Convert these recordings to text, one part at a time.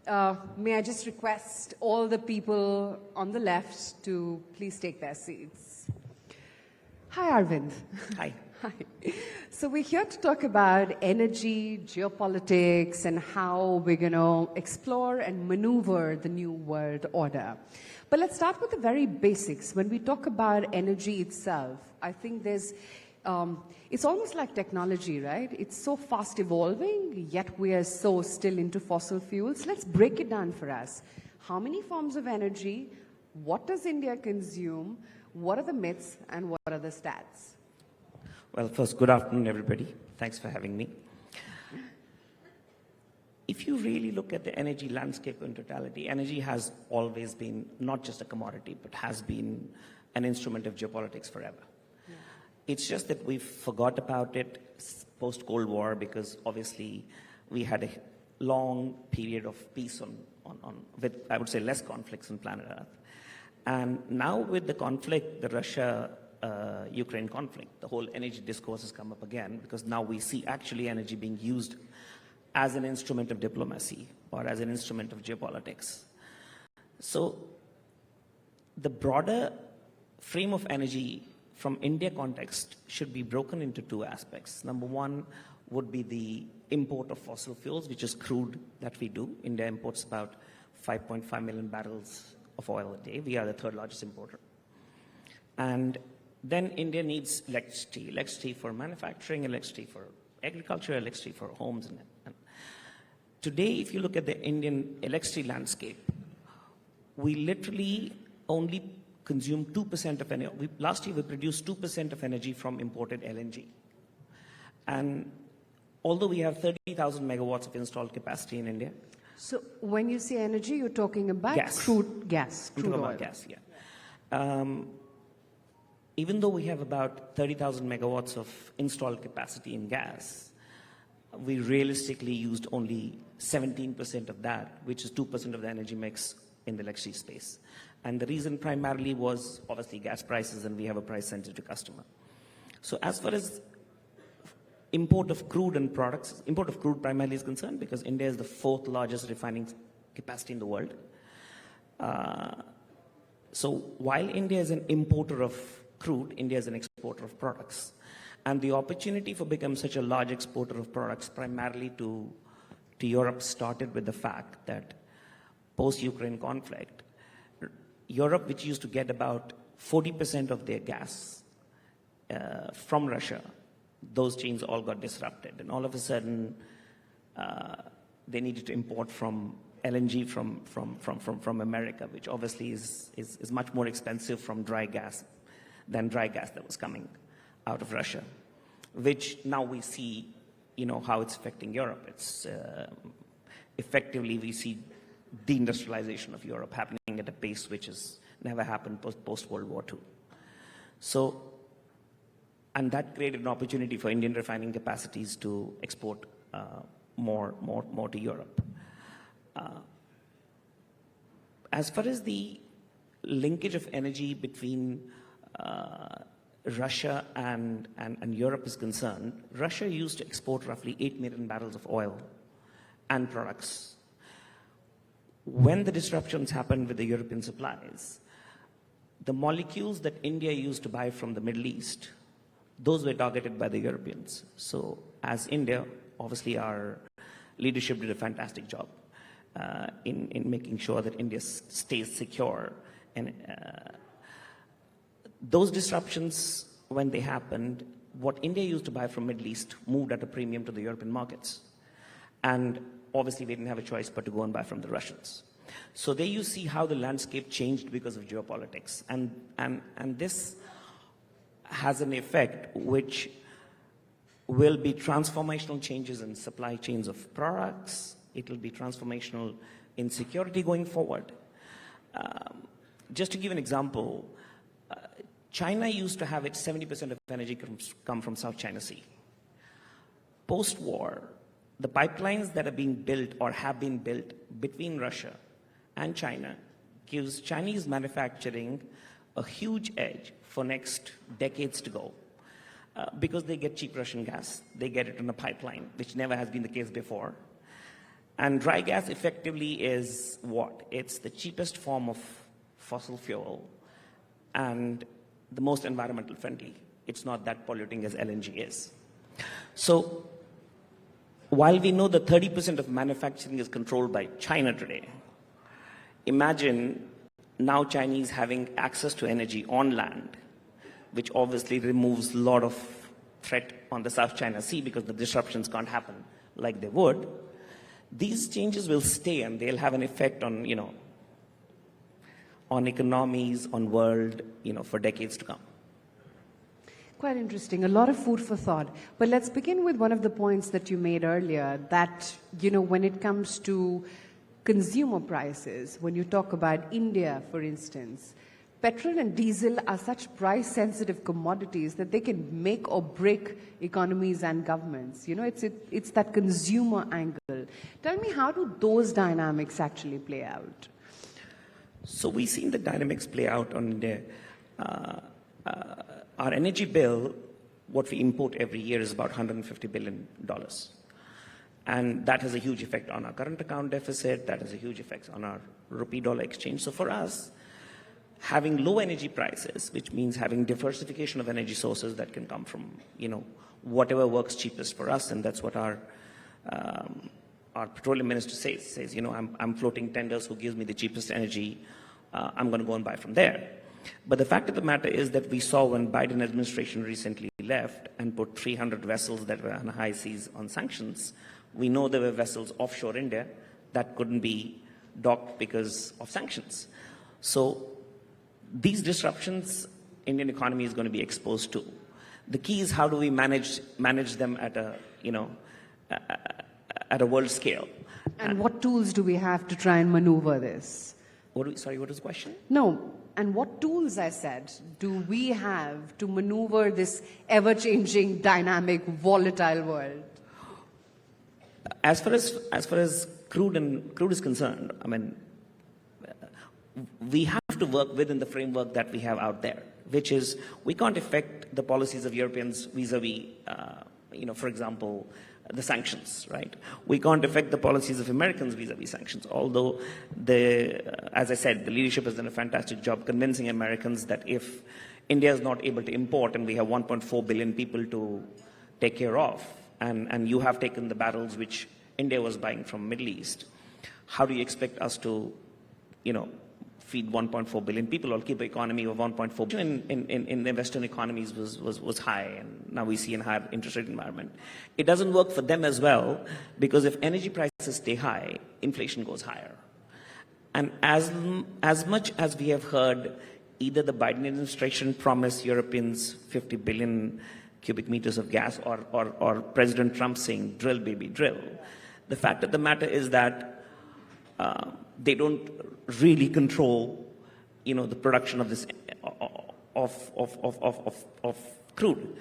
May I just request all the people on the left to please take their seats. Hi, Arvind. Hi. Hi. So we're here to talk about energy, geopolitics, and how we're going to explore and maneuver the new world order. But let's start with the very basics. When we talk about energy itself, I think there's it's almost like technology, right? It's so fast evolving, yet we are so still into fossil fuels. Let's break it down for us. How many forms of energy? What does India consume? What are the myths and what are the stats? Well, first, good afternoon, everybody. Thanks for having me. If you really look at the energy landscape in totality, energy has always been not just a commodity, but has been an instrument of geopolitics forever. Yeah. It's just that we forgot about it post-Cold War because obviously we had a long period of peace with, I would say, less conflicts on planet Earth. And now with the conflict, the Russia-Ukraine conflict, the whole energy discourse has come up again because now we see actually energy being used as an instrument of diplomacy or as an instrument of geopolitics. So the broader frame of energy from India context should be broken into two aspects. Number one would be the import of fossil fuels, which is crude that we do. India imports about 5.5 million barrels of oil a day. We are the third largest importer. And then India needs electricity for manufacturing, electricity for agriculture, electricity for homes. And today, if you look at the Indian electricity landscape, we literally only consume 2% of energy. Last year, we produced 2% of energy from imported LNG. And although we have 30,000 megawatts of installed capacity in India. So when you say energy, you're talking about gas. Crude oil. About gas, yeah. Even though we have about 30,000 megawatts of installed capacity in gas, we realistically used only 17% of that, which is 2% of the energy mix in the electricity space. And the reason primarily was obviously gas prices, and we have a price-sensitive customer. So as far as import of crude and products, import of crude primarily is concerned because India is the fourth largest refining capacity in the world. So while India is an importer of crude, India is an exporter of products. And the opportunity for becoming such a large exporter of products primarily to Europe started with the fact that post-Ukraine conflict, Europe, which used to get about 40% of their gas from Russia, those chains all got disrupted. And all of a sudden, they needed to import from LNG from America, which obviously is much more expensive from dry gas than dry gas that was coming out of Russia, which now we see, how it's affecting Europe. It's effectively, we see deindustrialization of Europe happening at a pace which has never happened post-World War II. So, and that created an opportunity for Indian refining capacities to export more to Europe. As far as the linkage of energy between Russia and Europe is concerned, Russia used to export roughly 8 million barrels of oil and products. When the disruptions happened with the European supplies, the molecules that India used to buy from the Middle East, those were targeted by the Europeans. So as India, obviously our leadership did a fantastic job in making sure that India stays secure. And those disruptions, when they happened, what India used to buy from Middle East moved at a premium to the European markets. And obviously we didn't have a choice but to go and buy from the Russians. So there you see how the landscape changed because of geopolitics. And this has an effect which will be transformational changes in supply chains of products. It will be transformational in security going forward. Just to give an example, China used to have its 70% of energy come from South China Sea. Post-war, the pipelines that are being built or have been built between Russia and China gives Chinese manufacturing a huge edge for next decades to go because they get cheap Russian gas. They get it on a pipeline, which never has been the case before. And dry gas effectively is what? It's the cheapest form of fossil fuel and the most environmental friendly. It's not that polluting as LNG is. So while we know that 30% of manufacturing is controlled by China today, imagine now Chinese having access to energy on land, which obviously removes a lot of threat on the South China Sea because the disruptions can't happen like they would. These changes will stay and they'll have an effect on, on economies, on world, for decades to come. Quite interesting. A lot of food for thought. But let's begin with one of the points that you made earlier, that, when it comes to consumer prices, when you talk about India, for instance, petrol and diesel are such price-sensitive commodities that they can make or break economies and governments. It's that consumer angle. Tell me, how do those dynamics actually play out? So we've seen the dynamics play out on India. Our energy bill, what we import every year, is about $150 billion. And that has a huge effect on our current account deficit. That has a huge effect on our rupee-dollar exchange. So for us, having low energy prices, which means having diversification of energy sources that can come from, whatever works cheapest for us, and that's what our petroleum minister says, I'm floating tenders, who gives me the cheapest energy, I'm going to go and buy from there. But the fact of the matter is that we saw when Biden administration recently left and put 300 vessels that were on high seas on sanctions, we know there were vessels offshore India that couldn't be docked because of sanctions. So these disruptions, Indian economy is going to be exposed to. The key is how do we manage them at a, at a world scale. And what tools do we have to try and maneuver this? Sorry, what was the question? No. And what tools, I said, do we have to maneuver this ever-changing, dynamic, volatile world? As far as crude is concerned, we have to work within the framework that we have out there, which is we can't affect the policies of Europeans vis-a-vis, for example, the sanctions, right? We can't affect the policies of Americans vis-a-vis sanctions, although, as I said, the leadership has done a fantastic job convincing Americans that if India is not able to import and we have 1.4 billion people to take care of, and you have taken the barrels which India was buying from Middle East, how do you expect us to, feed 1.4 billion people or keep an economy of 1.4 billion in the Western economies was high, and now we see a higher interest rate environment. It doesn't work for them as well, because if energy prices stay high, inflation goes higher. And as much as we have heard either the Biden administration promise Europeans 50 billion cubic meters of gas or President Trump saying drill baby drill, the fact of the matter is that they don't really control, the production of this of crude.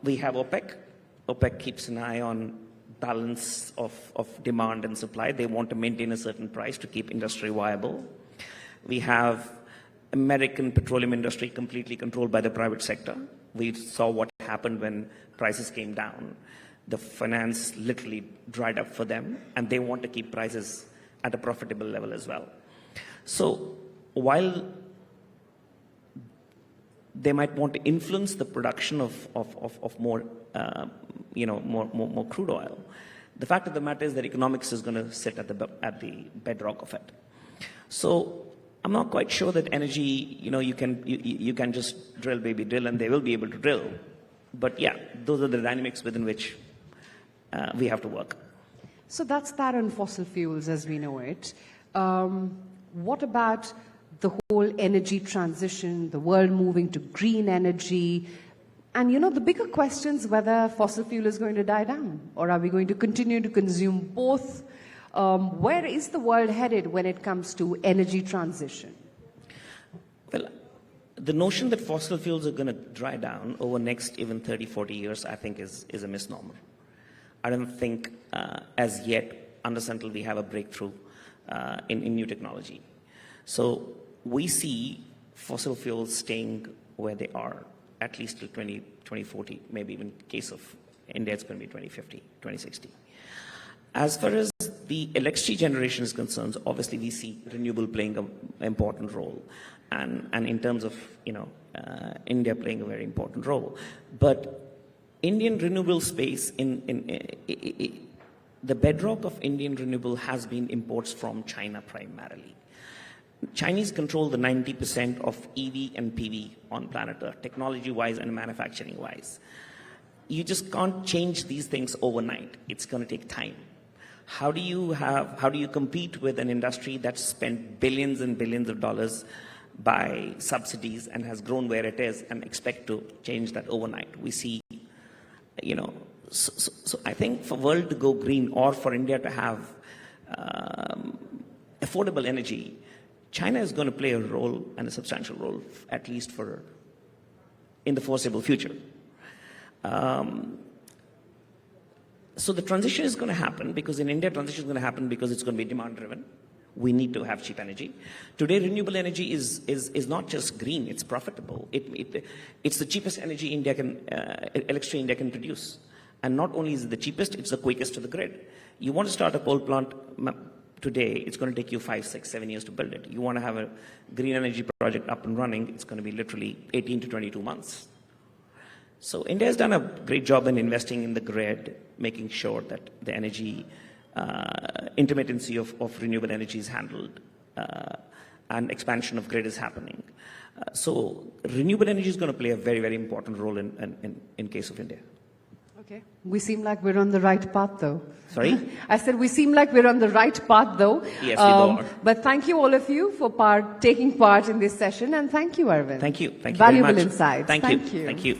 We have OPEC. OPEC keeps an eye on balance of demand and supply. They want to maintain a certain price to keep industry viable. We have American petroleum industry completely controlled by the private sector. We saw what happened when prices came down. The finance literally dried up for them, and they want to keep prices at a profitable level as well. So while they might want to influence the production of more, more crude oil, the fact of the matter is that economics is going to sit at the bedrock of it. So I'm not quite sure that energy, you can just drill baby drill and they will be able to drill. But yeah, those are the dynamics within which we have to work. So that's that on fossil fuels as we know it. What about the whole energy transition, the world moving to green energy? And the bigger questions, whether fossil fuel is going to die down, or are we going to continue to consume both? Where is the world headed when it comes to energy transition? Well, the notion that fossil fuels are going to dry down over next even 30, 40 years, I think is a misnomer. I don't think as yet, until we have a breakthrough in new technology. So we see fossil fuels staying where they are, at least till 2040, maybe even in case of India, it's going to be 2050, 2060. As far as the electricity generation is concerned, obviously we see renewable playing an important role, and in terms of India playing a very important role. But Indian renewable space, the bedrock of Indian renewable has been imports from China primarily. Chinese control the 90% of EV and PV on planet Earth, technology-wise and manufacturing-wise. You just can't change these things overnight. It's going to take time. How do you compete with an industry that's spent billions and billions of dollars by subsidies and has grown where it is and expect to change that overnight? We see, so I think for world to go green or for India to have affordable energy, China is going to play a role, and a substantial role, at least in the foreseeable future. So the transition is going to happen because in India, transition is going to happen because it's going to be demand driven. We need to have cheap energy. Today, renewable energy is not just green, it's profitable. It's the cheapest energy electricity India can produce. And not only is it the cheapest, it's the quickest to the grid. You want to start a coal plant today, it's going to take you 5, 6, 7 years to build it. You want to have a green energy project up and running, it's going to be literally 18 to 22 months. So India has done a great job in investing in the grid, making sure that the energy intermittency of renewable energy is handled, and expansion of grid is happening. So renewable energy is going to play a very, very important role in case of India. Okay. We seem like we're on the right path, though. Sorry? I said we seem like we're on the right path, though. Yes, we are. But thank you, all of you, for taking part in this session, and thank you, Arvind. Thank you. Thank you Valuable very much. insights. Thank you. Thank you.